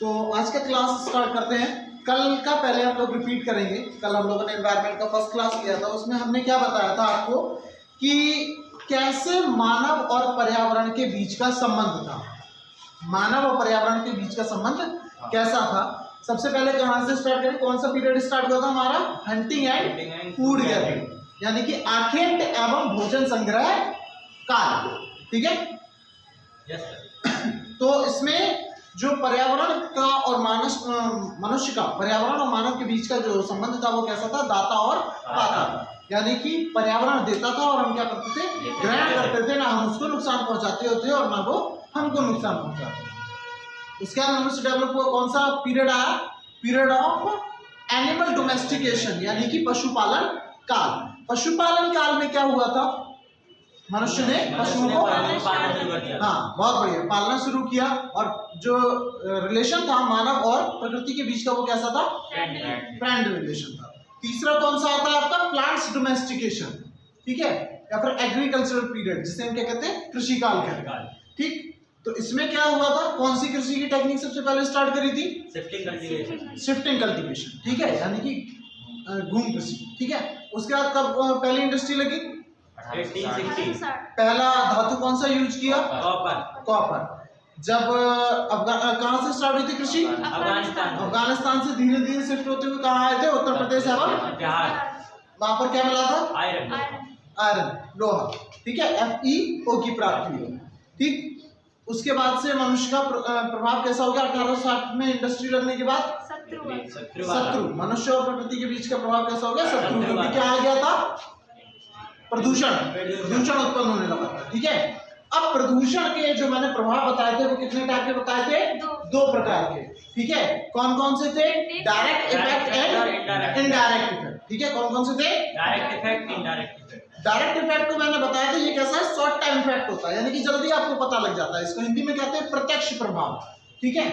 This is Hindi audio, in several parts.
तो आज का क्लास स्टार्ट करते हैं। कल का पहले हम लोग रिपीट करेंगे। कल हम लोगों ने एनवायरनमेंट का फर्स्ट क्लास किया था, उसमें हमने क्या बताया था आपको कि कैसे मानव और पर्यावरण के बीच का संबंध था। मानव और पर्यावरण के बीच का संबंध कैसा था। सबसे पहले कहाँ से स्टार्ट करें, कौन सा पीरियड स्टार्ट हुआ था हमारा? हंटिंग एंड फूड गैदरिंग, यानी कि आखेट एवं भोजन संग्रह काल। ठीक है। Yes sir. तो इसमें जो पर्यावरण का और मनुष्य का, पर्यावरण और मानव के बीच का जो संबंध था वो कैसा था? दाता और पाता था। यानी कि पर्यावरण देता था और हम क्या करते थे? ग्रहण करते थे। ना हम उसको नुकसान पहुंचाते होते और ना वो हमको नुकसान पहुंचाते। उसके बाद मनुष्य डेवलप हुआ। कौन सा पीरियड आया? पीरियड ऑफ एनिमल डोमेस्टिकेशन, यानी कि पशुपालन काल। पशुपालन काल में क्या हुआ था? मनुष्य ने पशुओं को हाँ बहुत बढ़िया पालना शुरू किया, और जो रिलेशन था मानव और प्रकृति के बीच का वो कैसा था? फ्रेंड रिलेशन था। तीसरा कौन सा आता है आपका? Plants domestication. ठीक है, या फिर एग्रीकल्चरल पीरियड, जिसे हम क्या कहते हैं? कृषि काल कहते हैं। ठीक, तो इसमें क्या हुआ था? कौन सी कृषि की टेक्निक सबसे पहले स्टार्ट करी थी? Shifting cultivation. ठीक है, यानी कि घूम कृषि। ठीक है, उसके बाद कब पहली इंडस्ट्री लगी? 1860। पहला धातु कौन सा यूज किया? कॉपर। जब कहाँ से स्टार्ट हुई थी कृषि? अफगानिस्तान से धीरे धीरे शिफ्ट होते हुए कहाँ आए थे? उत्तर प्रदेश एवं बिहार। वहां पर क्या मिला था? आयरन, लोहा। ठीक है, FeO की प्राप्ति हुई। ठीक, उसके बाद से मनुष्य का प्रभाव कैसा हो गया? 1860 में इंडस्ट्री लगने के बाद शत्रु, मनुष्य और प्रकृति के बीच का प्रभाव कैसा हो गया? शत्रु, क्योंकि क्या आ गया था? प्रदूषण उत्पन्न होने लगा था। ठीक है, अब प्रदूषण के जो मैंने प्रभाव बताए थे वो कितने टाइप के बताए थे? दो प्रकार के। ठीक है, कौन कौन से थे? Direct effect and indirect effect. ठीक है, कौन कौन से थे? Direct effect, indirect effect. Direct effect को मैंने बताया था, ये कैसा है? शॉर्ट टाइम इफेक्ट होता है, यानी कि जल्दी आपको पता लग जाता है। इसको हिंदी में कहते हैं प्रत्यक्ष प्रभाव। ठीक है,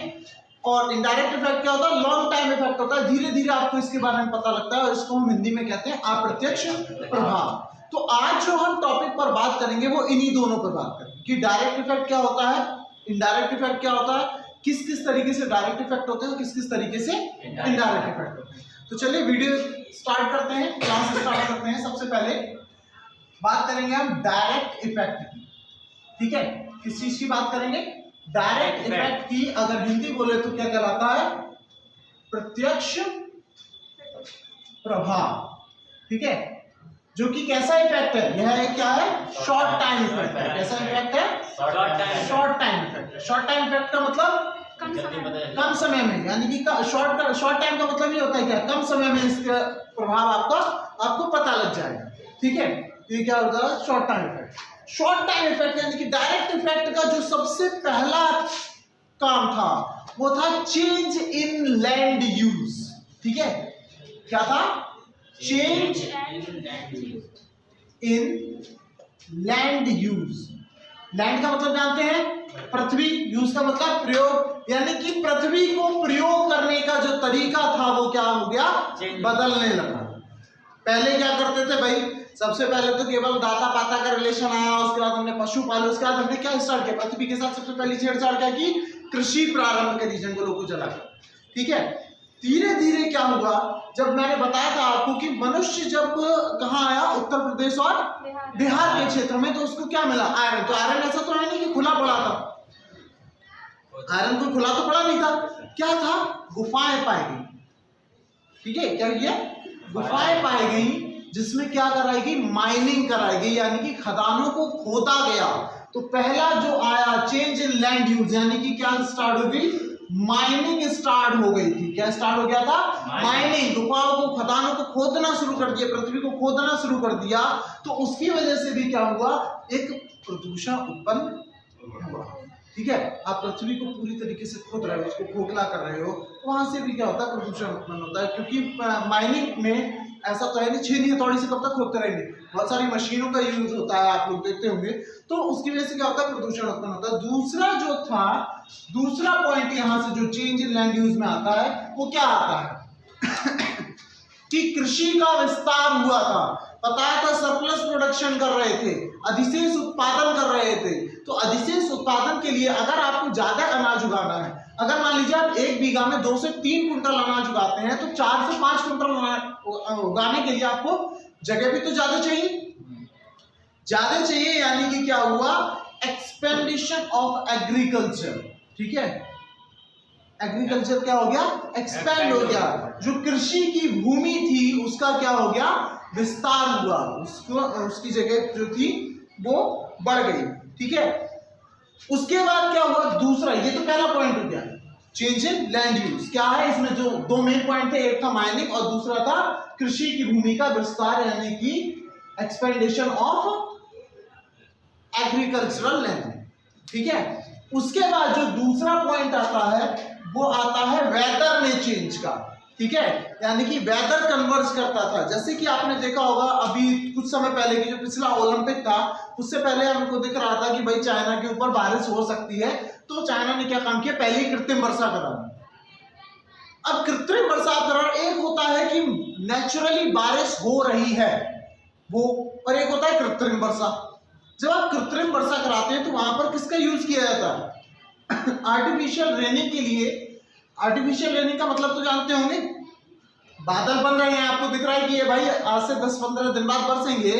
और इनडायरेक्ट इफेक्ट क्या होता है? लॉन्ग टाइम इफेक्ट होता है, धीरे धीरे आपको इसके बारे में पता लगता है, और इसको हम हिंदी में कहते हैं अप्रत्यक्ष प्रभाव। तो आज जो हम टॉपिक पर बात करेंगे वो इन्हीं दोनों पर बात करेंगे कि डायरेक्ट इफेक्ट क्या होता है, इनडायरेक्ट इफेक्ट क्या होता है, किस किस तरीके से डायरेक्ट इफेक्ट होते हैं, किस किस तरीके से इनडायरेक्ट इफेक्ट होते हैं। तो चलिए वीडियो स्टार्ट करते हैं, क्लास स्टार्ट करते हैं। सबसे पहले बात करेंगे हम डायरेक्ट इफेक्ट की। ठीक है, किस चीज की बात करेंगे? डायरेक्ट इफेक्ट की। अगर हिंदी बोले तो क्या कहलाता है? प्रत्यक्ष प्रभाव। ठीक है, जो कि कैसा इफेक्ट है? यह क्या है? शॉर्ट टाइम इफेक्ट है। कैसा इफेक्ट है? Short time effect. Short time effect का मतलब कम समय में, यानी कि शॉर्ट टाइम का मतलब ये होता है क्या? कम समय में इसका प्रभाव आपको पता लग जाएगा। ठीक है, तो ये क्या होता है? Short time effect. Short time effect यानी कि डायरेक्ट इफेक्ट का जो सबसे पहला काम था वो था चेंज इन लैंड यूज। ठीक है, क्या था? Change in land use. Land का मतलब जानते हैं? पृथ्वी। यूज का मतलब प्रयोग, यानी कि पृथ्वी को प्रयोग करने का जो तरीका था वो क्या हो गया? बदलने लगा। पहले क्या करते थे भाई? सबसे पहले तो केवल दाता पाता का रिलेशन आया, उसके बाद हमने पशु पाले, उसके बाद हमने क्या स्टार्ट किया? पृथ्वी के साथ सबसे पहली छेड़छाड़ क्या की? कृषि प्रारंभ करी, जंगलों को जलाकर। ठीक है, धीरे धीरे क्या हुआ? जब मैंने बताया था आपको कि मनुष्य जब कहाँ आया? उत्तर प्रदेश और बिहार के क्षेत्र में, तो उसको क्या मिला? आयरन। तो आयरन ऐसा तो है नहीं कि खुला पड़ा था, आयरन को खुला तो पड़ा नहीं था। क्या था? गुफाएं पाई गई। ठीक है, क्या किया? गुफाएं पाई गई, जिसमें क्या कराई गई? माइनिंग कराई गई, यानी कि खदानों को खोदा गया। तो पहला जो आया चेंज इन लैंड यूज, यानी कि क्या स्टार्ट हो गई? माइनिंग स्टार्ट हो गई थी। क्या स्टार्ट हो गया था? माइनिंग। गुफाओं को, खदानों को खोदना शुरू कर दिया, पृथ्वी को खोदना शुरू कर दिया। तो उसकी वजह से भी क्या हुआ? एक प्रदूषण उत्पन्न हुआ। ठीक है, आप पृथ्वी को पूरी तरीके से खोद रहे हो, उसको खोखला कर रहे हो, तो वहां से भी क्या होता है? प्रदूषण उत्पन्न होता है। क्योंकि माइनिंग में ऐसा तो है नहीं, छेनी हथौड़ी से कब तक खोदते रहेंगे, बहुत सारी मशीनों का यूज होता है, आप लोग देखते होंगे। तो उसकी वजह से क्या होता है? प्रदूषण उत्पन्न होता है। दूसरा जो था, दूसरा पॉइंट यहां से जो चेंज इन लैंड यूज में आता है वो क्या आता है? कि कृषि का विस्तार हुआ था। बताया था सरप्लस प्रोडक्शन कर रहे थे, अधिशेष उत्पादन कर रहे थे। तो अधिशेष उत्पादन के लिए अगर आपको ज्यादा अनाज उगाना है, अगर मान लीजिए आप 1 बीघा में 2 से 3 कुंटल अनाज उगाते हैं, तो 4 से 5 कुंटल उगाने के लिए आपको जगह भी तो ज्यादा चाहिए। यानी कि क्या हुआ, एक्सपेंडिशन ऑफ एग्रीकल्चर। ठीक है, एग्रीकल्चर क्या हो गया, एक्सपेंड हो गया। जो कृषि की भूमि थी उसका क्या हो गया, विस्तार हुआ, उसकी जगह जो थी वो बढ़ गई। ठीक है, उसके बाद क्या हुआ दूसरा, ये तो पहला पॉइंट हो गया, चेंज इन लैंड यूज। क्या है इसमें, जो 2 मेन पॉइंट थे, एक था माइनिंग और दूसरा था कृषि की भूमि का विस्तार, यानी कि एक्सपेंडेशन ऑफ एग्रीकल्चरल लैंड। ठीक है, उसके बाद जो दूसरा पॉइंट आता है वो आता है वेदर में चेंज का। ठीक है, यानी कि वेदर कन्वर्ज करता था। जैसे कि आपने देखा होगा अभी कुछ समय पहले की जो पिछला ओलंपिक था, उससे पहले हमको दिख रहा था कि भाई चाइना के ऊपर बारिश हो सकती है, तो चाइना ने क्या काम किया, पहले ही कृत्रिम वर्षा करा। अब कृत्रिम वर्षाकरण एक होता है कि नेचुरली बारिश हो रही है वो, और एक होता है कृत्रिम वर्षा। जब आप कृत्रिम वर्षा कराते हैं तो वहां पर किसका यूज किया जाता है, आर्टिफिशियल रेनिंग के लिए। आर्टिफिशियल रेनिंग का मतलब तो जानते होंगे, बादल बन रहे हैं, आपको दिख रहा है कि ये भाई आज से 10-15 दिन बाद बरसेंगे,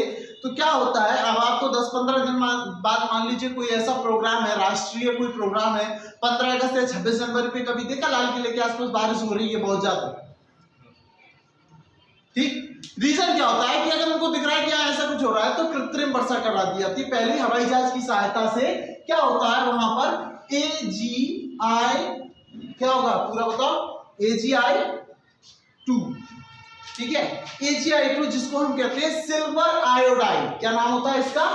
तो क्या होता है, अब आपको 10-15 दिन बाद मान लीजिए कोई ऐसा प्रोग्राम है, राष्ट्रीय कोई प्रोग्राम है, 15 अगस्त या 26 जनवरी पे कभी देखा लाल किले के आसपास बारिश हो रही है बहुत ज्यादा। ठीक, रीजन क्या होता है कि अगर उनको दिख रहा है कि यहाँ ऐसा कुछ हो रहा है तो कृत्रिम वर्षा करा दी जाती है। पहले हवाई जहाज की सहायता से क्या होता है, वहां पर AGI क्या होगा पूरा बताओ, AGI-2। ठीक है, AGI-2 जिसको हम कहते हैं सिल्वर आयोडाइड। क्या नाम होता है इसका,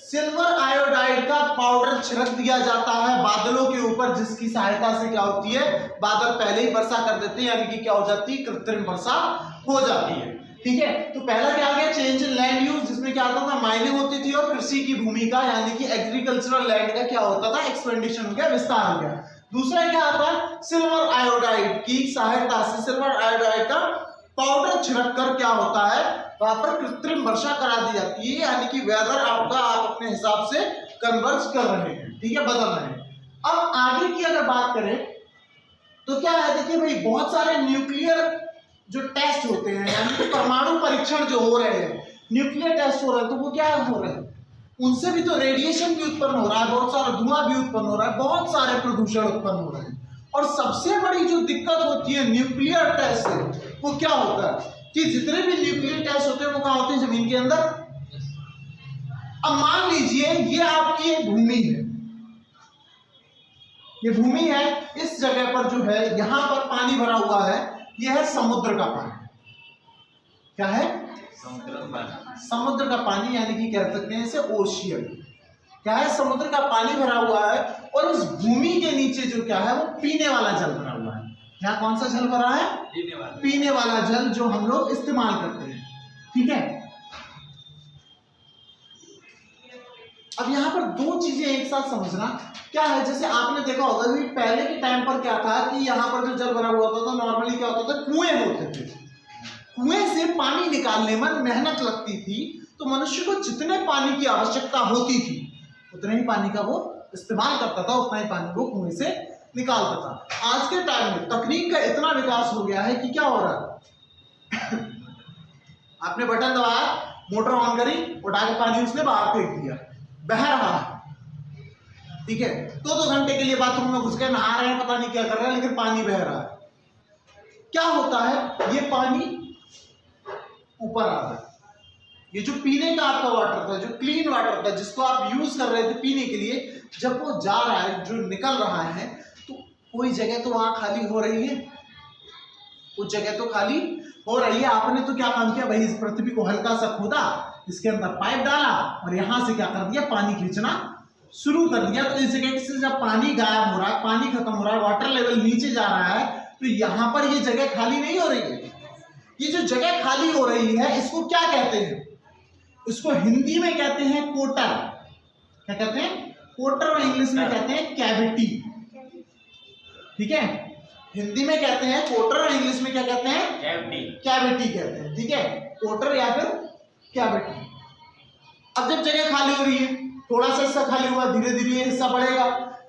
सिल्वर आयोडाइड का पाउडर छिड़क दिया जाता है बादलों के ऊपर, जिसकी सहायता से क्या होती है, बादल पहले ही वर्षा कर देते हैं, यानी कि क्या हो जाती है, कृत्रिम वर्षा हो जाती है। ठीक है, तो पहला क्या आ गया, चेंज इन लैंड यूज, जिसमें क्या होता था, माइनिंग होती थी, और कृषि की भूमि का यानी कि एग्रीकल्चरल लैंड का क्या होता था, एक्सपेंडिशन हो गया, विस्तार हो गया। दूसरा क्या आता है, सिल्वर आयोडाइड की सहायता से, सिल्वर आयोडाइड का पाउडर छिड़क कर क्या होता है, वहां पर कृत्रिम वर्षा करा दी जाती है, यानी कि वेदर आपका आप अपने हिसाब से कन्वर्ज कर रहे हैं। ठीक है, बदल रहे हैं। अब आगे की अगर बात करें तो क्या है, देखिए भाई बहुत सारे न्यूक्लियर जो टेस्ट होते हैं, यानी कि परमाणु परीक्षण जो हो रहे हैं, न्यूक्लियर टेस्ट हो रहे हैं, तो वो क्या हो रहे हैं, उनसे भी तो रेडिएशन भी उत्पन्न हो रहा है, बहुत सारा धुआं भी उत्पन्न हो रहा है, बहुत सारे प्रदूषण उत्पन्न हो रहे हैं। और सबसे बड़ी जो दिक्कत होती है न्यूक्लियर टेस्ट से, वो क्या होता है कि जितने भी न्यूक्लियर टेस्ट होते हैं वो कहां होते हैं, जमीन के अंदर। अब मान लीजिए ये आपकी एक भूमि है, ये भूमि है, इस जगह पर जो है यहां पर पानी भरा हुआ है, यह है समुद्र का पानी। क्या है, समुद्र का पानी, यानी कि कह सकते हैं इसे ओशियन। क्या है, समुद्र का पानी भरा हुआ है, और इस भूमि के नीचे जो क्या है वो पीने वाला जल भरा हुआ है। यहाँ कौन सा जल भरा है, पीने वाला जल, जो हम लोग इस्तेमाल करते हैं। ठीक है, अब यहाँ पर दो चीजें एक साथ समझना। क्या है, जैसे आपने देखा होगा कि पहले के टाइम पर क्या था कि यहाँ पर जो जल भरा हुआ होता था, नॉर्मली क्या होता था, कुएं होते थे, कुएं से पानी निकालने में मेहनत लगती थी, तो मनुष्य को जितने पानी की आवश्यकता होती थी उतने ही पानी का वो इस्तेमाल करता था, उतना ही पानी वो कुएं से निकालता था। आज के टाइम में तकनीक का इतना विकास हो गया है कि क्या हो रहा है आपने बटन दबाया, मोटर ऑन करी, उठा के पानी उसने बाहर फेंक दिया, बह रहा है। ठीक है, 2-2 घंटे के लिए बाथरूम में घुस के नहा रहे हैं, पता नहीं क्या कर रहे हैं, लेकिन पानी बह रहा है। क्या होता है, ये पानी ऊपर आ रहा है, ये जो पीने का आपका वाटर था, जो क्लीन वाटर था, जिसको आप यूज कर रहे थे पीने के लिए, जब वो जा रहा है, जो निकल रहा है, तो कोई जगह तो वहां खाली हो रही है, कुछ जगह तो खाली हो रही है। आपने तो क्या काम किया भाई, इस पृथ्वी को हल्का सा खोदा, इसके अंदर पाइप डाला, और यहां से क्या कर दिया, पानी खींचना शुरू कर दिया। तो इस जगह से जब पानी गायब हो रहा है, पानी खत्म हो रहा है, वाटर लेवल नीचे जा रहा है, तो यहां पर ये जगह खाली नहीं हो रही है। ये जो जगह खाली हो रही है, इसको क्या कहते हैं, इसको हिंदी में कहते हैं कोटर। क्या कहते हैं, कोटर, और इंग्लिश में कहते हैं कैविटी। ठीक है, हिंदी में कहते हैं कोटर और इंग्लिश में क्या कहते हैं? कैविटी। कैविटी कहते हैं, ठीक है, कोटर या फिर कैविटी। अब जब जगह खाली हो रही है, थोड़ा सा हिस्सा खाली हुआ, धीरे धीरे ये हिस्सा बढ़ेगा,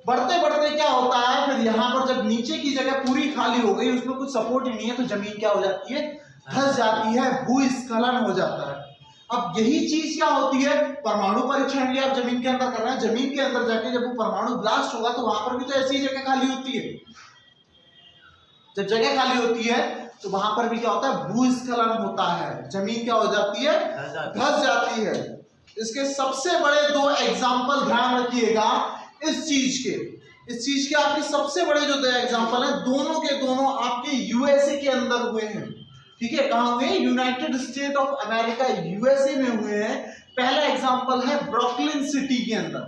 बढ़ते बढ़ते क्या होता है, फिर यहाँ पर जब नीचे की जगह पूरी खाली हो गई, उसमें कुछ सपोर्ट ही नहीं है, तो जमीन क्या हो जाती है? धंस जाती है, भूस्खलन हो जाता है। अब यही चीज क्या होती है, परमाणु परीक्षण भी आप जमीन के अंदर कर रहे हैं, जमीन के अंदर जाके जब वो परमाणु ब्लास्ट होगा तो वहां पर भी तो ऐसी जगह खाली होती है। जब जगह खाली होती है तो वहां पर भी क्या होता है? भूस्खलन होता है, जमीन क्या हो जाती है? धंस जाती है। इसके सबसे बड़े दो एग्जाम्पल ध्यान रखिएगा इस चीज के आपके सबसे बड़े जो दो एग्जाम्पल हैं, दोनों के दोनों आपके यूएसए के अंदर हुए हैं, ठीक है। कहां हुए? United state of America, USA में हुए हैं। पहला एग्जाम्पल है ब्रुकलिन सिटी के अंदर।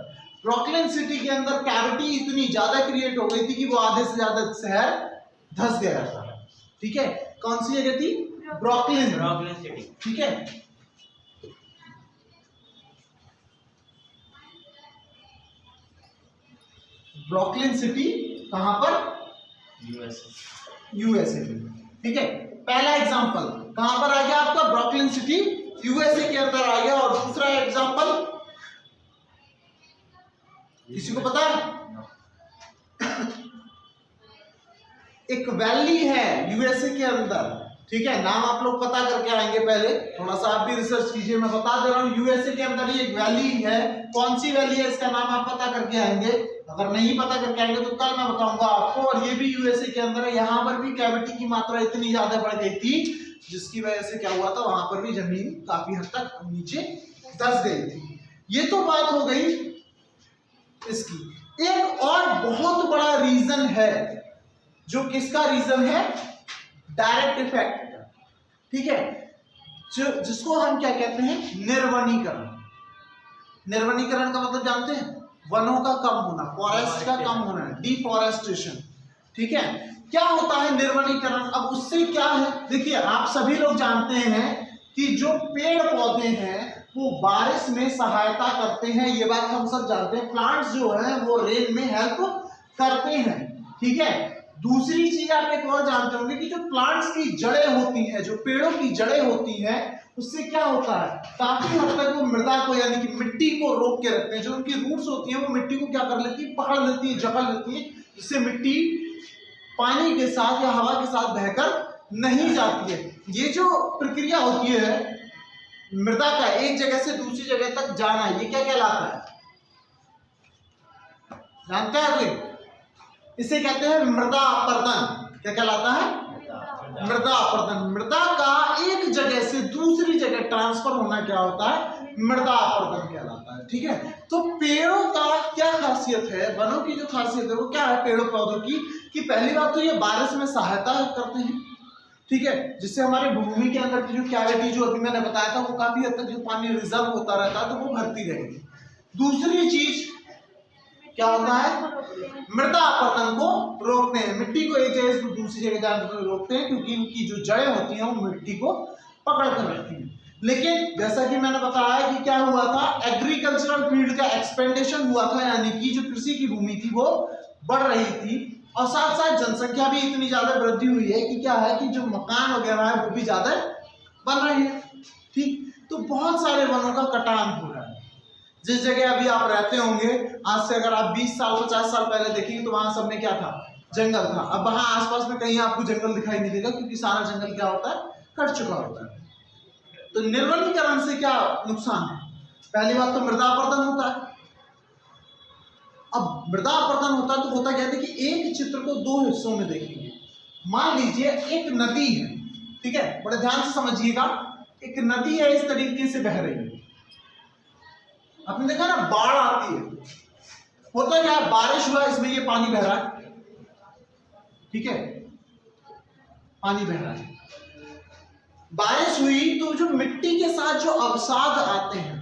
ब्रुकलिन सिटी के अंदर कैविटी इतनी ज्यादा क्रिएट हो गई थी कि वो आधे से ज्यादा शहर धंस गया था, ठीक है। कौन सी जगह थी? ब्रुकलिन सिटी, ठीक है। ब्रुकलिन सिटी कहां पर? यूएसए में, ठीक है। पहला एग्जांपल कहां पर आ गया आपका? ब्रुकलिन सिटी यूएसए के अंदर आ गया। और दूसरा एग्जांपल किसी को पता है? एक वैली है यूएसए के अंदर, ठीक है। नाम आप लोग पता करके आएंगे, पहले थोड़ा सा आप भी रिसर्च कीजिए, मैं बता दे रहा हूं। यूएसए के अंदर ही एक वैली है, कौन सी वैली है इसका नाम आप पता करके आएंगे। अगर नहीं पता करके आएंगे तो कल मैं बताऊंगा आपको। और ये भी यूएसए के अंदर है, यहाँ पर भी कैविटी की मात्रा इतनी ज्यादा बढ़ गई थी जिसकी वजह से क्या हुआ था, वहां पर भी जमीन काफी हद तक नीचे धंस गई थी। ये तो बात हो गई इसकी। एक और बहुत बड़ा रीजन है, जो किसका रीजन है? डायरेक्ट इफेक्ट, ठीक है, जिसको हम क्या कहते हैं? निर्वनीकरण। निर्वनीकरण का मतलब जानते हैं? वनों का कम होना, फॉरेस्ट का कम होना, डिफॉरेस्टेशन, ठीक है। क्या होता है निर्वनीकरण? अब उससे क्या है, देखिए आप सभी लोग जानते हैं कि जो पेड़ पौधे हैं वो बारिश में सहायता करते हैं, ये बात हम सब जानते हैं। प्लांट्स जो हैं वो रेन में हेल्प करते हैं, ठीक है। दूसरी चीज आप एक और जानते होंगे कि जो प्लांट्स की जड़ें होती हैं, जो पेड़ों की जड़ें होती हैं, उससे क्या होता है, काफी हद तक वो मृदा को यानी कि मिट्टी को रोक के रखते हैं। जो उनकी रूट्स होती हैं वो मिट्टी को क्या कर लेती है? पकड़ लेती है, जकड़ लेती है, जिससे मिट्टी पानी के साथ या हवा के साथ बहकर नहीं जाती है। ये जो प्रक्रिया होती है मृदा का एक जगह से दूसरी जगह तक जाना, ये क्या कहलाता है? जानते हैं कोई? इसे कहते हैं मृदा अपरदन। क्या कहलाता है? मृदा अपरदन। मृदा का एक जगह से दूसरी जगह ट्रांसफर होना क्या होता है? मृदा अपरदन कहलाता है, ठीक है। तो पेड़ों का क्या खासियत है, वनों की जो खासियत है वो क्या है पेड़ों पौधों की, कि पहली बात तो ये बारिश में सहायता करते हैं, ठीक है, जिससे हमारे भूमि के अंदर की जो कैविटी जो अभी मैंने बताया था वो काफी हद तक जो पानी रिजर्व होता रहता है तो वो भरती रहेगी। दूसरी चीज क्या होता है? मृदा अपरदन को रोकते हैं, मिट्टी को एक जगह से दूसरी जगह जाने से रोकते हैं, क्योंकि उनकी जो जड़ें होती हैं वो मिट्टी को पकड़ कर रखती हैं। लेकिन जैसा कि मैंने बताया कि क्या हुआ था, एग्रीकल्चरल फील्ड का एक्सपेंडेशन हुआ था, यानी कि जो कृषि की भूमि थी वो बढ़ रही थी, और साथ साथ जनसंख्या भी इतनी ज्यादा वृद्धि हुई है कि क्या है कि जो मकान वगैरह है वो भी ज्यादा बन रहे हैं, ठीक। तो बहुत सारे वनों का कटान हो रहा है। जिस जगह अभी आप रहते होंगे, आज से अगर आप 20 साल 50 साल पहले देखेंगे तो वहां सब में क्या था? जंगल था। अब वहां आसपास में कहीं आपको जंगल दिखाई नहीं देगा, क्योंकि सारा जंगल क्या होता है? कट चुका होता है। तो निर्वनीकरण से क्या नुकसान है? पहली बात तो मृदा अपरदन होता है। अब मृदा अपरदन होता है तो होता क्या है कि एक चित्र को दो हिस्सों में देखेंगे। मान लीजिए एक नदी है, ठीक है, बड़े ध्यान से समझिएगा। एक नदी है, इस तरीके से बह रही है। आपने देखा ना, बाढ़ आती है, होता क्या है, बारिश हुआ इसमें ये पानी बह रहा है, ठीक है, पानी बह रहा है। बारिश हुई तो जो मिट्टी के साथ जो अवसाद आते हैं,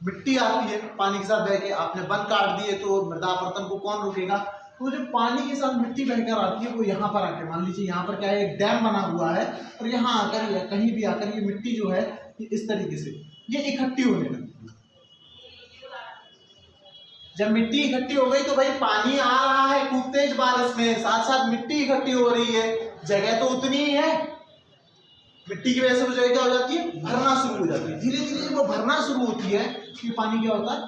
मिट्टी आती है पानी के साथ बह के, आपने वन काट दिए तो मृदा अपरदन को कौन रोकेगा? तो जो पानी के साथ मिट्टी बहकर आती है वो यहाँ पर आके, मान लीजिए यहाँ पर क्या है, एक डैम बना हुआ है, और यहाँ आकर या कहीं भी आकर ये मिट्टी जो है इस तरीके से ये इकट्ठी होने लगती है। जब मिट्टी इकट्ठी हो गई तो भाई पानी आ रहा है खूब तेज बारिश में, साथ साथ मिट्टी इकट्ठी हो रही है, जगह तो उतनी ही है, मिट्टी की वजह से वो जगह क्या हो जाती है, भरना शुरू हो जाती है। धीरे धीरे वो भरना शुरू होती है कि पानी क्या होता है,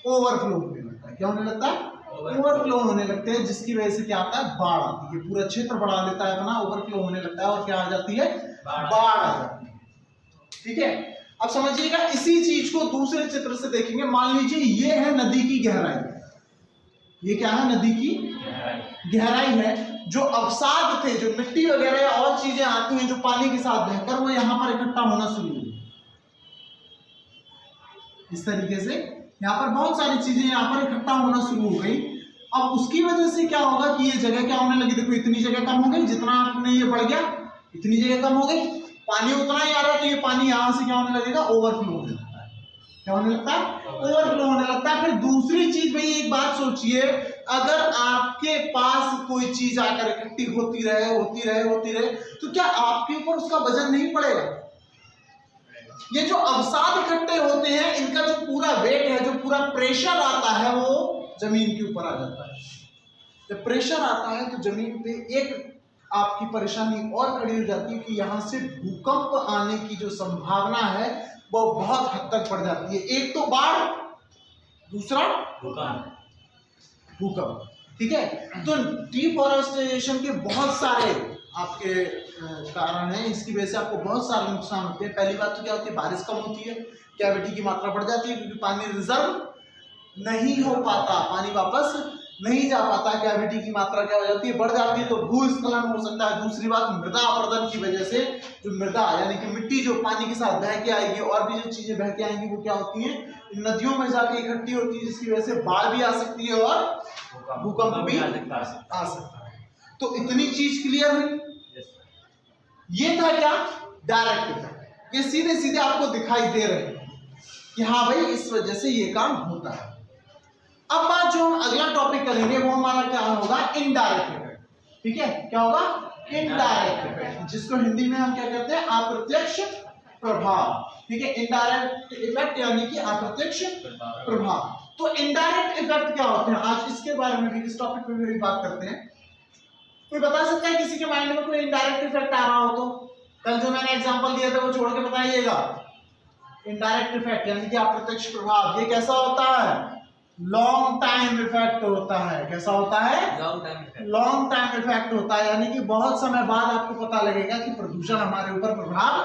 ओवरफ्लो होने लगता है। क्या होने लगता है, ओवरफ्लो होने लगते हैं, जिसकी वजह से क्या आता है, बाढ़ आती है। पूरा क्षेत्र बढ़ा लेता है अपना, ओवरफ्लो होने लगता है और क्या आ जाती है, बाढ़ आ जाती है। ठीक है, अब समझिएगा इसी चीज को दूसरे चित्र से देखेंगे। मान लीजिए ये है नदी की गहराई, ये क्या है, नदी की गहराई है। जो अवसाद थे, जो मिट्टी वगैरह और चीजें आती हैं जो पानी के साथ बहकर वो यहां पर इकट्ठा होना शुरू हुई। इस तरीके से यहाँ पर बहुत सारी चीजें यहाँ पर इकट्ठा होना शुरू हो गई। अब उसकी वजह से क्या होगा कि ये जगह क्या होने लगी, देखो इतनी जगह कम हो गई, जितना आपने ये बढ़ गया इतनी जगह कम हो गई, पानी उतना ही आ रहा है, तो ये पानी यहां से क्या होने लगेगा, ओवरफ्लो होने लगता है। क्या होने लगता है, ओवरफ्लो होने लगता है। फिर दूसरी चीज भाई एक बात सोचिए, अगर आपके पास कोई चीज आकर इकट्ठी होती रहे तो क्या आपके ऊपर उसका वजन नहीं पड़ेगा। ये जो अवसाद इकट्ठे होते हैं इनका जो पूरा वेट है, जो पूरा प्रेशर आता है वो जमीन के ऊपर आ जाता है। जब प्रेशर आता है तो जमीन पे एक आपकी परेशानी और खड़ी हो जाती है कि यहां से भूकंप आने की जो संभावना है वो बहुत हद तक बढ़ जाती है। एक तो बाढ़, दूसरा भूकंप। ठीक है, तो डिफॉरेस्टेशन के बहुत सारे आपके कारण है, इसकी वजह से आपको बहुत सारे नुकसान होते हैं। पहली बात तो क्या होती है, बारिश कम होती है, कैविटी की मात्रा बढ़ जाती है क्योंकि पानी रिजर्व नहीं हो पाता, पानी वापस नहीं जा पाता, कैविटी की मात्रा क्या हो जाती है, बढ़ जाती है, तो भूस्खलन हो सकता है। दूसरी बात, मृदा अपरदन की वजह से जो मृदा यानी कि मिट्टी जो पानी के साथ बह के आएगी और भी जो चीजें बह के आएंगी वो क्या होती हैं, नदियों में जाके इकट्ठी होती है, जिसकी वजह से बाढ़ भी आ सकती है और भूकंप भी आ सकता है। तो इतनी चीज क्लियर हुई। ये था क्या, डायरेक्ट इफेक्ट, ये सीधे सीधे आपको दिखाई दे रहे हैं कि हाँ भाई इस वजह से ये काम होता है। अब बात जो हम अगला टॉपिक करेंगे वो हमारा क्या होगा, इनडायरेक्ट इफेक्ट। ठीक है, क्या होगा, इनडायरेक्ट इफेक्ट, जिसको हिंदी में हम क्या कहते हैं, अप्रत्यक्ष प्रभाव। ठीक है, इनडायरेक्ट इफेक्ट यानी कि अप्रत्यक्ष प्रभाव। तो इनडायरेक्ट इफेक्ट क्या होते हैं, आज इसके बारे में भी, इस टॉपिक पे भी बात करते हैं। कोई बता सकता है किसी के माइंड में कोई इनडायरेक्ट इफेक्ट आ रहा हो तो? कल जो मैंने एग्जांपल दिया था वो छोड़ के बताइएगा। इनडायरेक्ट इफेक्ट यानी कि अप्रत्यक्ष प्रभाव, ये कैसा होता है, लॉन्ग टाइम इफेक्ट होता है। कैसा होता है, लॉन्ग टाइम इफेक्ट होता है, यानी कि बहुत समय बाद आपको पता लगेगा कि प्रदूषण हमारे ऊपर प्रभाव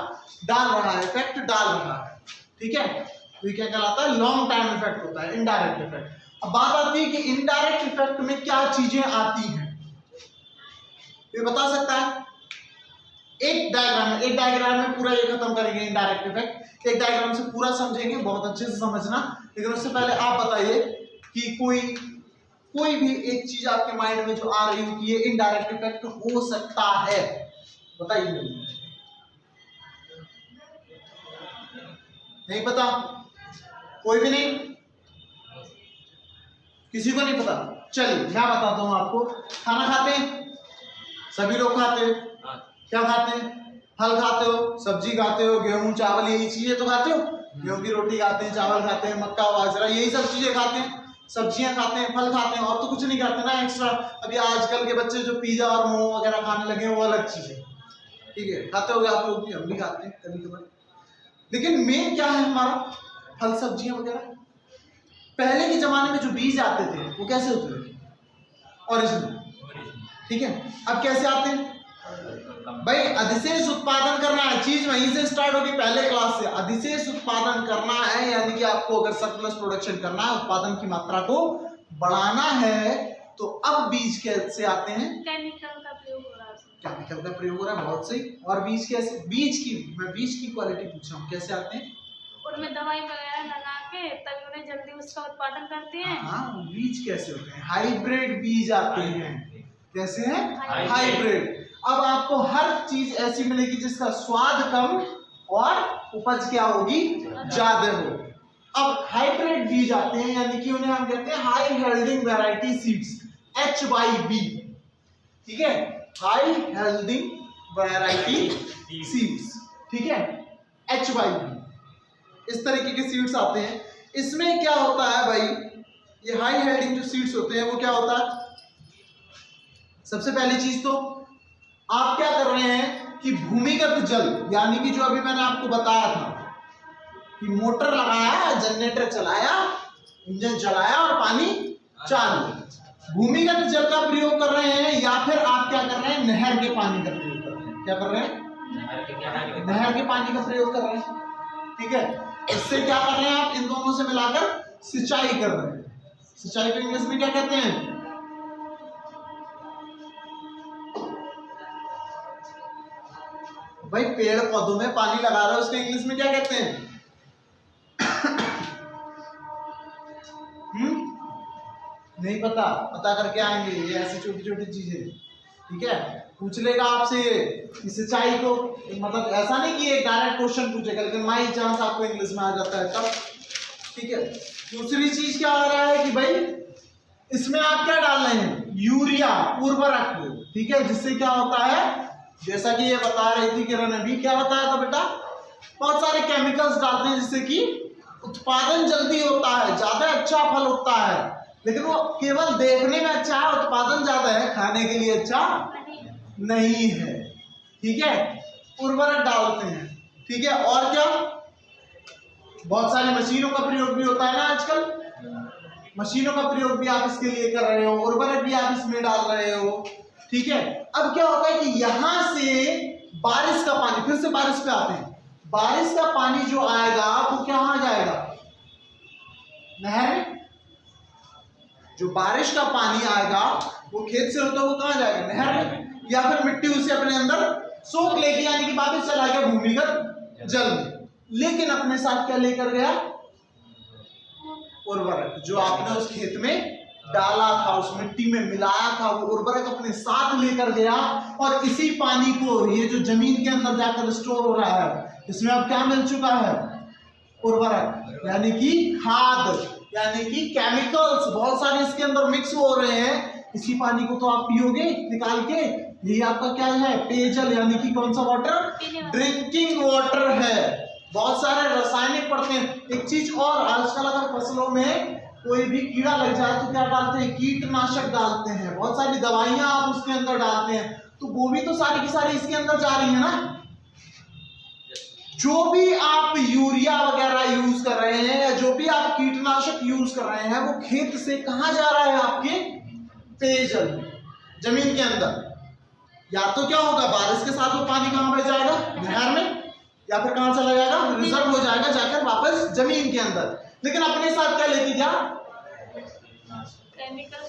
डाल रहा है, इफेक्ट डाल रहा है। ठीक है, तो ये क्या कहलाता है, लॉन्ग टाइम इफेक्ट होता है, इनडायरेक्ट इफेक्ट। अब बात आती है कि इनडायरेक्ट इफेक्ट में क्या चीजें आती हैं, ये बता सकता है? एक डायग्राम में पूरा ये खत्म करेंगे इनडायरेक्ट इफेक्ट। एक डायग्राम से पूरा समझेंगे, बहुत अच्छे से समझना, लेकिन उससे पहले आप बताइए कि कोई भी एक चीज आपके माइंड में जो आ रही हो कि ये इनडायरेक्ट इफेक्ट हो सकता है, बताइए। नहीं पता, कोई भी नहीं, किसी को नहीं पता? चलिए मैं बताता हूं आपको। खाना खाते हैं सभी लोग, खाते हैं, क्या खाते हैं, फल खाते हो, सब्जी खाते हो, गेहूं चावल यही चीजें तो खाते हो, गेहूं की रोटी खाते हैं, चावल खाते हैं, मक्का बाजरा यही सब चीजें खाते हैं, सब्जियां खाते हैं, फल खाते हैं, और तो कुछ नहीं खाते ना एक्स्ट्रा। अभी आजकल के बच्चे जो पिज्जा और मोमो वगैरह खाने लगे हैं वो अलग चीज है। ठीक है, खाते हो आप लोग भी, हम भी खाते हैं कभी कभी, लेकिन मेन क्या है हमारा, फल सब्जियां वगैरह। पहले के जमाने में जो बीज आते थे वो कैसे होते थे, ओरिजिनल। ठीक है, अब कैसे आते हैं भाई, अधिशेष उत्पादन करना है, चीज वहीं से स्टार्ट होगी पहले क्लास से। अधिशेष उत्पादन करना है यानी कि आपको अगर सरप्लस प्रोडक्शन करना है, उत्पादन की मात्रा को बढ़ाना है, तो अब बीज कैसे आते हैं, केमिकल का प्रयोग हो रहा है, केमिकल का प्रयोग हो रहा है, बहुत सही। और बीज कैसे, मैं बीज की क्वालिटी पूछ रहा हूँ, कैसे आते हैं, उनमें दवाई वगैरह लगा के तभी उन्हें जल्दी उसका उत्पादन करते हैं। हाँ, बीज कैसे होते हैं, हाइब्रिड बीज आते हैं। कैसे हैं, हाइब्रिड। अब आपको हर चीज ऐसी मिलेगी जिसका स्वाद कम और उपज क्या होगी, ज्यादा हो। अब हाइब्रिड बीज आते हैं यानी कि उन्हें हम कहते हैं हाई हेल्डिंग वैरायटी सीड्स, HYB। ठीक है, हाई हेल्डिंग वैरायटी सीड्स, ठीक है, HYB। इस तरीके के सीड्स आते हैं। इसमें क्या होता है भाई ये हाई हेल्डिंग जो सीड्स होते हैं वो क्या होता है? सबसे पहली चीज तो आप क्या कर रहे हैं कि भूमिगत जल, यानी कि जो अभी मैंने आपको बताया था कि मोटर लगाया, जनरेटर चलाया, इंजन चलाया और पानी चालू, भूमिगत जल का प्रयोग कर रहे हैं या फिर आप क्या कर रहे हैं? नहर के पानी का प्रयोग कर रहे हैं। क्या कर रहे हैं? नहर के पानी का प्रयोग कर रहे हैं। ठीक है, इससे क्या कर रहे हैं आप? इन दोनों से मिलाकर सिंचाई कर रहे हैं। सिंचाई को इंग्लिश में क्या कहते हैं? भाई पेड़ पौधों में पानी लगा रहे हो, उसको इंग्लिश में क्या कहते हैं? नहीं पता? पता करके आएंगे, ये ऐसी छोटी छोटी चीजें। ठीक है, पूछ लेगा आपसे कि सिंचाई को, मतलब ऐसा नहीं कि एक डायरेक्ट क्वेश्चन पूछेगा, लेकिन माई चांस आपको इंग्लिश में आ जाता है तब। ठीक है, दूसरी चीज क्या आ रहा है कि भाई इसमें आप क्या डाल रहे हैं? यूरिया, उर्वरक। ठीक है, जिससे क्या होता है, जैसा कि ये बता रही थी किरण अभी, क्या बताया था बेटा? बहुत सारे केमिकल्स डालते हैं जिससे कि उत्पादन जल्दी होता है, ज्यादा अच्छा फल होता है, लेकिन वो केवल देखने में अच्छा है, उत्पादन ज्यादा है, खाने के लिए अच्छा नहीं है। ठीक है, उर्वरक डालते हैं। ठीक है, और क्या? बहुत सारी मशीनों का प्रयोग भी होता है ना आजकल, मशीनों का प्रयोग भी आप इसके लिए कर रहे हो, उर्वरक भी आप इसमें डाल रहे हो। ठीक है, अब क्या होता है कि यहां से बारिश का पानी, फिर से बारिश पे आते हैं, बारिश का पानी जो आएगा वो कहां जाएगा? नहर में। जो बारिश का पानी आएगा वो खेत से होता है, वो कहां जाएगा? नहर में, या फिर मिट्टी उसे अपने अंदर सोख लेगी, यानी कि वापस चला गया भूमिगत जल में। लेकिन अपने साथ क्या लेकर गया? उर्वरक। जो आपने उस खेत में डाला था, उस मिट्टी में मिलाया था, वो उर्वरक अपने साथ लेकर गया, और इसी पानी को, ये जो जमीन के अंदर जाकर स्टोर हो रहा है, इसमें अब क्या मिल चुका है? उर्वरक, यानी कि खाद, यानी कि केमिकल्स बहुत सारे इसके अंदर मिक्स हो रहे हैं। इसी पानी को तो आप पियोगे निकाल के, यही आपका क्या है? पेयजल, यानी कि कौन सा वाटर? ड्रिंकिंग वाटर है। बहुत सारे रासायनिक पड़ते हैं। एक चीज और, आजकल अगर फसलों में कोई भी कीड़ा लग जाए तो क्या डालते हैं? कीटनाशक डालते हैं, बहुत सारी दवाइयां आप उसके अंदर डालते हैं, तो वो भी तो सारी की सारी इसके अंदर जा रही है ना। जो भी आप यूरिया वगैरह यूज कर रहे हैं या जो भी आप कीटनाशक यूज कर रहे हैं, वो खेत से कहां जा रहा है? आपके पेयजल, जमीन के अंदर। या तो क्या होगा? बारिश के साथ वो पानी कहां बह जाएगा? नहर में, या फिर कहां चला जाएगा? रिजर्व हो जाएगा जाकर वापस जमीन के अंदर। लेकिन अपने साथ क्या लेके गया?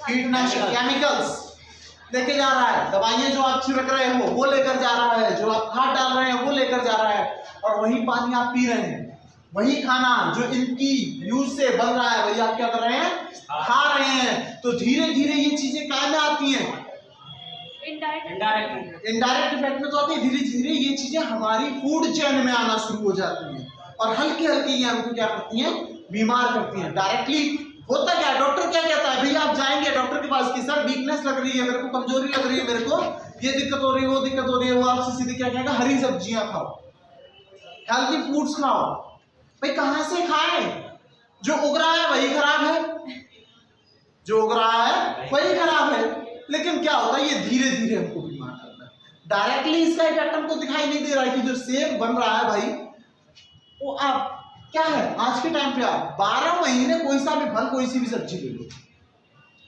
कीटनाशक, केमिकल्स लेके जा रहा है। दवाइयां जो आप छिड़क रहे हो वो लेकर जा रहा है, जो आप खाद डाल रहे हैं वो लेकर जा रहा है, और वही पानी आप पी रहे हैं, वही खाना जो इनकी यूज से बन रहा है वही आप क्या कर रहे हैं? खा रहे हैं। तो धीरे धीरे ये चीजें कहां में आती हैं? इनडायरेक्ट इफेक्ट में तो आती है। धीरे धीरे ये चीजें हमारी फूड चेन में आना शुरू हो जाती हैं, और हल्की हल्की ये हमको क्या करती हैं? बीमार करती हैं। डायरेक्टली होता क्या है? डॉक्टर क्या कहता है? भैया आप जाएंगे डॉक्टर के पास कि सर वीकनेस लग रही है मेरे को, कमजोरी लग रही है मेरे को, ये दिक्कत हो रही है, वो दिक्कत हो रही है, वो आपसे सीधे क्या कहेगा? हरी सब्जियां खाओ, हेल्थी फूड्स खाओ। भाई कहां से खाएं? जो उग रहा है वही खराब है, जो उग रहा है वही खराब है। लेकिन क्या होता है? ये धीरे धीरे हमको बीमार करता है। डायरेक्टली इसका इफेक्ट हमको दिखाई नहीं दे रहा है कि जो सेब बन रहा है भाई, वो आप क्या है, आज के टाइम पे आप 12 महीने कोई सा भी फल, कोई सी भी सब्जी ले लो,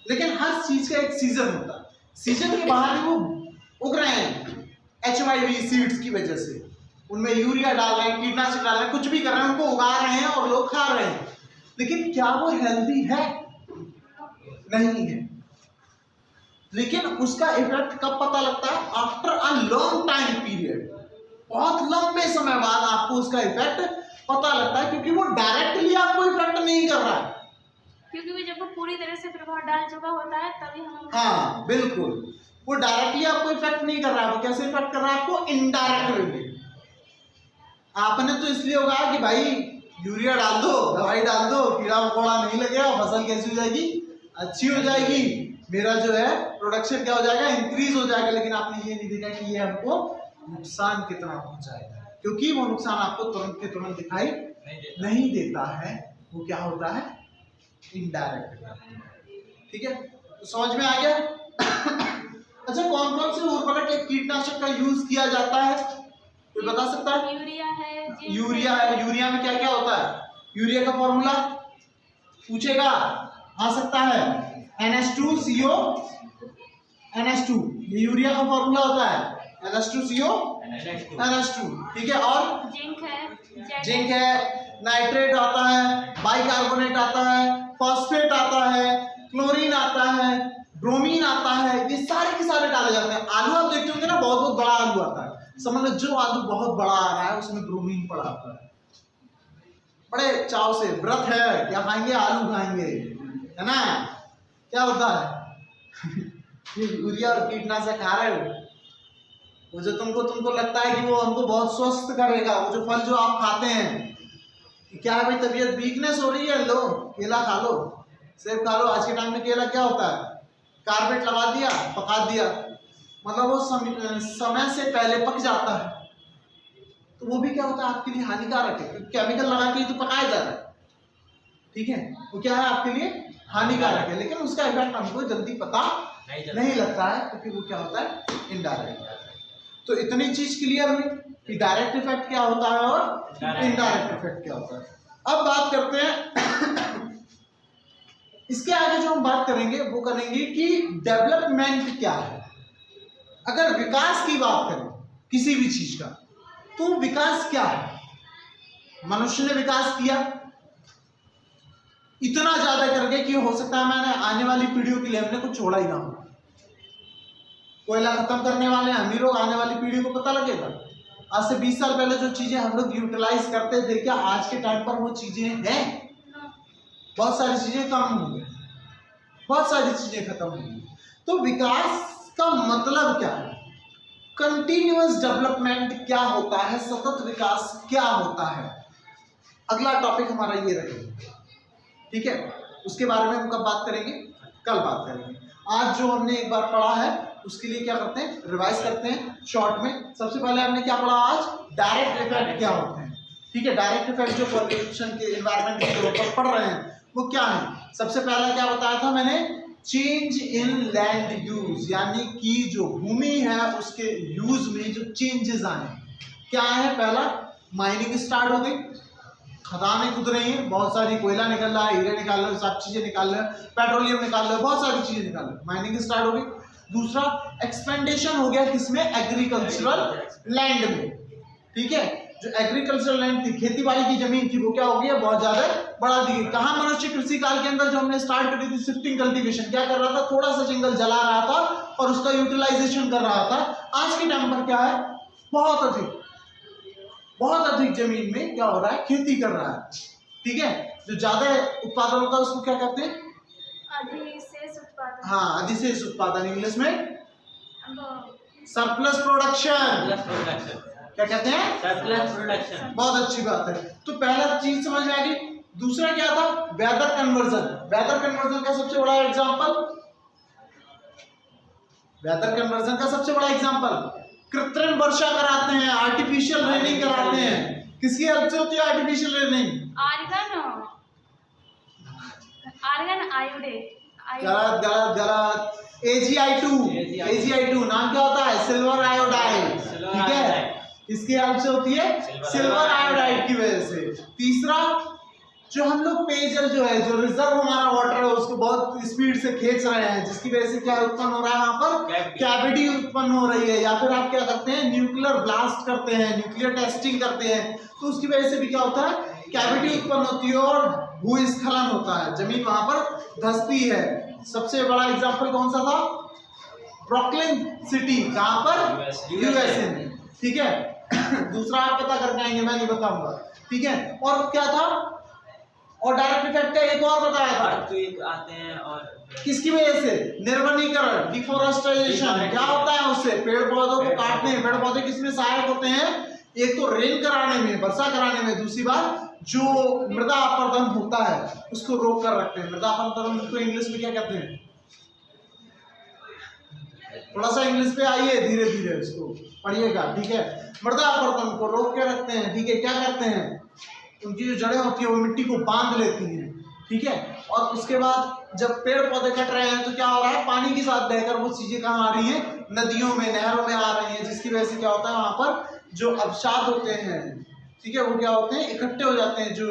लेकिन हर चीज का एक सीजन होता है। सीजन के बाहर वो उग रहे हैं HYV सीड्स की वजह से, उनमें यूरिया डाल रहे हैं, कीटनाशक डाल रहे हैं, कुछ भी कर रहे हैं, उनको उगा रहे हैं और लोग खा रहे हैं। लेकिन क्या वो हेल्दी है? नहीं है। लेकिन उसका इफेक्ट कब पता लगता है? After a long time period, बहुत लंबे समय बाद आपको उसका इफेक्ट पता लगता है, क्योंकि वो डायरेक्टली आपको इफेक्ट नहीं कर रहा है, क्योंकि वो जब वो पूरी तरह से प्रभाव डाल चुका होता है तभी हम। हाँ बिल्कुल, वो डायरेक्टली आपको इफेक्ट नहीं कर रहा है। वो कैसे इफेक्ट कर रहा है आपको? Indirect way. आपने तो इसलिए उगाया कि भाई यूरिया डाल दो, दवाई डाल दो, कीड़ा मकोड़ा नहीं लगेगा, फसल कैसी हो जाएगी? अच्छी हो जाएगी, मेरा जो है प्रोडक्शन क्या हो जाएगा? इंक्रीज हो जाएगा। लेकिन आपने ये नहीं देखा कि ये हमको नुकसान कितना पहुंचाएगा, क्योंकि वो नुकसान आपको तुरंत के तुरंत दिखाई नहीं देता है। वो क्या होता है? इनडायरेक्ट। ठीक है, तो समझ में आ गया। अच्छा, कौन कौन से उर्वरक एक कीटनाशक का यूज किया जाता है, कोई बता सकता है? यूरिया है, जिंक यूरिया है। यूरिया में क्या क्या होता है? यूरिया का फॉर्मूला पूछेगा, आ सकता है NH2CO NH2, ये यूरिया का फॉर्मूला होता है NH2CO NH2। ठीक है, और जिंक है, जिंक है, नाइट्रेट आता है, बाइकार्बोनेट आता है, फॉस्फेट आता है, क्लोरीन आता है, ब्रोमीन आता है, ये सारे के सारे डाले जाते हैं। आलू आप देखते होंगे ना, बहुत बहुत बड़ा आलू आता है, समझ लो जो आलू बहुत बड़ा आ रहा है उसमें ब्रोमीन पड़ा आता है। बड़े चाव से व्रत है, क्या खाएंगे? आलू खाएंगे, है ना? क्या होता है? ये यूरिया और कीटनाशक खा रहे हो, वो जो तुमको लगता है कि वो हमको बहुत स्वस्थ करेगा, वो जो फल जो आप खाते हैं, क्या है भाई, तबीयत वीकनेस हो रही है, लो केला खा लो, सेब खा लो। आज के टाइम में केला क्या होता है? कार्बेट लगा दिया, पका दिया, मतलब वो समय से पहले पक जाता है, तो वो भी क्या होता है आपके लिए हानिकारक है, क्योंकि केमिकल लगा के ही तो पकाया जा रहा है। ठीक है, वो क्या है आपके लिए हानिकारक है, लेकिन उसका इफेक्ट हमको जल्दी पता नहीं लगता है, क्योंकि वो क्या होता है इनडायरेक्ट। तो इतनी चीज क्लियर हुई कि डायरेक्ट इफेक्ट क्या होता है और इनडायरेक्ट इफेक्ट क्या होता है। अब बात करते हैं इसके आगे जो हम बात करेंगे वो करेंगे कि डेवलपमेंट क्या है। अगर विकास की बात करें किसी भी चीज का, तो विकास क्या है? मनुष्य ने विकास किया इतना ज्यादा करके कि हो सकता है मैंने आने वाली पीढ़ियों के लिए हमने कुछ छोड़ा ही ना हो। कोयला खत्म करने वाले हैं हम ही लोग, आने वाली पीढ़ी को पता लगेगा। आज से 20 साल पहले जो चीजें हम लोग यूटिलाइज करते थे, क्या आज के टाइम पर वो चीजें हैं? बहुत सारी चीजें कम हो गई, बहुत सारी चीजें खत्म हो गई। तो विकास का मतलब क्या है? कंटिन्यूअस डेवलपमेंट क्या होता है? सतत विकास क्या होता है? अगला टॉपिक हमारा ये रहेगा। ठीक है, उसके बारे में हम कब बात करेंगे? कल बात करेंगे। आज जो हमने एक बार पढ़ा है उसके लिए क्या करते हैं, रिवाइज करते हैं शॉर्ट में। सबसे पहले हमने क्या पढ़ा आज? डायरेक्ट इफेक्ट क्या होते हैं। ठीक है, डायरेक्ट इफेक्ट जो पॉल्यूशन के एनवायरनमेंट के ऊपर पढ़ रहे हैं वो क्या है? सबसे पहला क्या बताया था मैंने? चेंज इन लैंड यूज, यानी कि जो भूमि है उसके यूज में जो चेंजेस आए। क्या है? पहला, माइनिंग स्टार्ट हो गई, खदानें खुद रही हैं, बहुत सारी कोयला निकल रहा है, हीरे निकाल रहे हो, सब चीजें निकाल रहे हैं, पेट्रोलियम निकाल रहे हो, बहुत सारी चीजें निकाल रहे हो, माइनिंग स्टार्ट हो गई। दूसरा, एक्सपेंडेशन हो गया किसमें? एग्रीकल्चरल लैंड में। ठीक है, जो एग्रीकल्चरल लैंड थी, खेती बाड़ी की जमीन थी, वो क्या हो गई? बहुत ज्यादा बढ़ा दी गई। कहाँ मनुष्य कृषि काल के अंदर जो हमने स्टार्ट करी थी शिफ्टिंग कल्टीवेशन, क्या कर रहा था? थोड़ा सा जंगल जला रहा था और उसका यूटिलाइजेशन कर रहा था। आज के टाइम पर क्या है? बहुत अधिक जमीन में क्या हो रहा है? खेती कर रहा है। ठीक है, जो ज्यादा उत्पादन होता है उसको क्या कहते हैं? अधिशेष उत्पादन। हाँ, अधिशेष उत्पादन, इंग्लिश में सरप्लस प्रोडक्शन। क्या कहते हैं? Surplus production. बहुत अच्छी बात है। तो पहला चीज समझ में आ गई। दूसरा क्या था? Weather conversion. वेदर कन्वर्जन का सबसे बड़ा एग्जांपल, वेदर कन्वर्जन का सबसे बड़ा एग्जांपल कृत्रिम वर्षा कराते हैं, आर्टिफिशियल रेनिंग कराते हैं। किसकी हेल्प से होती है आर्टिफिशियल रेनिंग? Argon iodate. गलत गलत गलत। AgI2 नाम क्या होता है? Silver iodide. ठीक है, इसकी हेल्प से होती है सिल्वर आयोडाइड की वजह से। तीसरा, जो हम लोग पेयजल जो है, जो रिजर्व हमारा वाटर है, उसको बहुत स्पीड से खींच रहे हैं, जिसकी वजह से क्या उत्पन्न हो रहा है? वहां पर कैविटी उत्पन्न हो रही है, या फिर आप क्या करते हैं? न्यूक्लियर ब्लास्ट करते हैं, न्यूक्लियर टेस्टिंग करते हैं, तो उसकी वजह से भी क्या होता है? कैविटी उत्पन्न होती है और भूस्खलन होता है, जमीन वहां पर धंसती है। सबसे बड़ा एग्जाम्पल कौन सा था? ब्रुकलिन सिटी, कहां पर? यूएसए में। ठीक है, दूसरा आप पता करके आएंगे, मैं नहीं बताऊंगा। ठीक है, और क्या था? और डायरेक्ट इफेक्ट का एक और बताया था, आते हैं और किसकी वजह से? निर्वनीकरण, डिफोरेस्टेशन। क्या होता है उससे? पेड़ पौधों को काटने। पेड़ पौधे किसमें सहायक होते हैं? एक तो रेन कराने में, वर्षा कराने में, दूसरी बात जो मृदा अपरदन होता है उसको रोक कर रखते हैं। मृदा अपरदन को इंग्लिश में क्या कहते हैं? थोड़ा सा इंग्लिश पे आइए, धीरे धीरे इसको पढ़िएगा। ठीक है, मृदा अपरदन को रोक के रखते हैं। ठीक है, क्या करते हैं? उनकी जो जड़ें होती है वो मिट्टी को बांध लेती हैं। ठीक है। और उसके बाद जब पेड़ पौधे कट रहे हैं तो क्या हो रहा है, पानी के साथ बहकर वो चीजें कहाँ आ रही है, नदियों में, नहरों में आ रही है, जिसकी वजह से क्या होता है वहां पर जो अवसाद होते हैं, ठीक है, वो क्या होते हैं, इकट्ठे हो जाते हैं, जो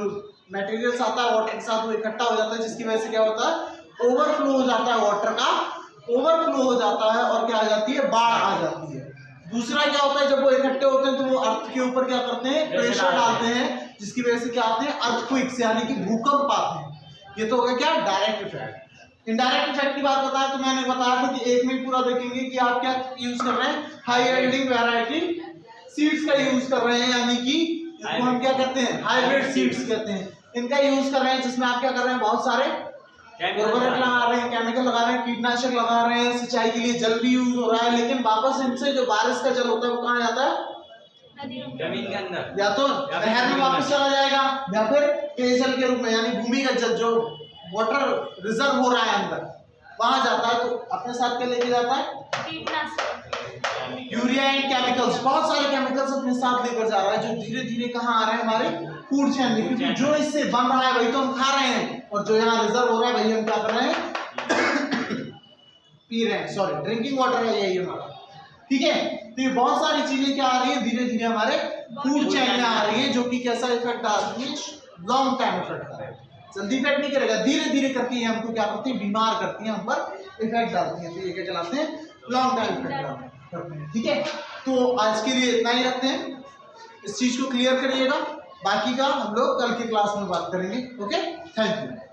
मटेरियल्स आता है वाटर के साथ वो इकट्ठा हो जाता है, जिसकी वजह से क्या होता है, ओवरफ्लो हो जाता है, वाटर का ओवरफ्लो हो जाता है और क्या आ जाती है, बाढ़ आ जाती है। दूसरा क्या होता है, जब वो इकट्ठे होते हैं तो वो अर्थ के ऊपर क्या करते हैं, प्रेशर डालते हैं, जिसकी वजह से क्या आते हैं, अर्थक्वेक्स यानी कि भूकंप आते हैं। ये तो हो गया क्या, डायरेक्ट इफेक्ट। इनडायरेक्ट इफेक्ट की बात बताया तो मैंने बताया था कि एक में पूरा देखेंगे कि आप क्या यूज कर रहे हैं, हाई यील्डिंग वैरायटी सीड्स का यूज कर रहे हैं, यानी कि इसको हम क्या कहते हैं, हाइब्रिड सीड्स कहते हैं, इनका यूज कर रहे हैं, जिसमें आप क्या कर रहे हैं, बहुत सारे उर्वरक लगा रहे हैं, केमिकल लगा रहे हैं, कीटनाशक लगा रहे हैं, सिंचाई के लिए जल भी यूज हो रहा है, लेकिन वापस इनसे जो बारिश का जल होता है वो कहाँ जाता है, जमीन के अंदर, या तो नहर में वापस चला जाएगा या फिर पेयजल के रूप में, यानी भूमिगत जल जो वाटर रिजर्व हो रहा है अंदर वहां जाता है। तो अपने साथ क्या लेके जाता है, कीटनाशक, यूरिया एंड केमिकल्स, बहुत सारे केमिकल्स अपने साथ लेकर जा रहा है, जो धीरे धीरे कहाँ आ रहे हैं, हमारे फूड चेन में, क्योंकि जो इससे बन रहा है वही तो हम खा रहे हैं, और जो यहाँ रिजर्व हो रहा है वही हम क्या कर रहे हैं, पी रहे हैं, सॉरी ड्रिंकिंग वाटर है यही हमारा, ठीक है। तो ये बहुत सारी चीजें क्या आ रही है, धीरे धीरे हमारे फूड चेन में आ रही है, जो कि कैसा इफेक्ट डालती है, लॉन्ग टाइम इफेक्ट डालती है, जल्दी इफेक्ट नहीं करेगा, धीरे धीरे करके ये हमको क्या करती है, बीमार करती है, हम पर इफेक्ट डालती है, तो ये क्या चलाते हैं, लॉन्ग टाइम इफेक्ट करते हैं, ठीक है। तो आज के लिए इतना ही रखते हैं, इस चीज को क्लियर करिएगा, बाकी का हम लोग कल की क्लास में बात करेंगे। Okay, thank you.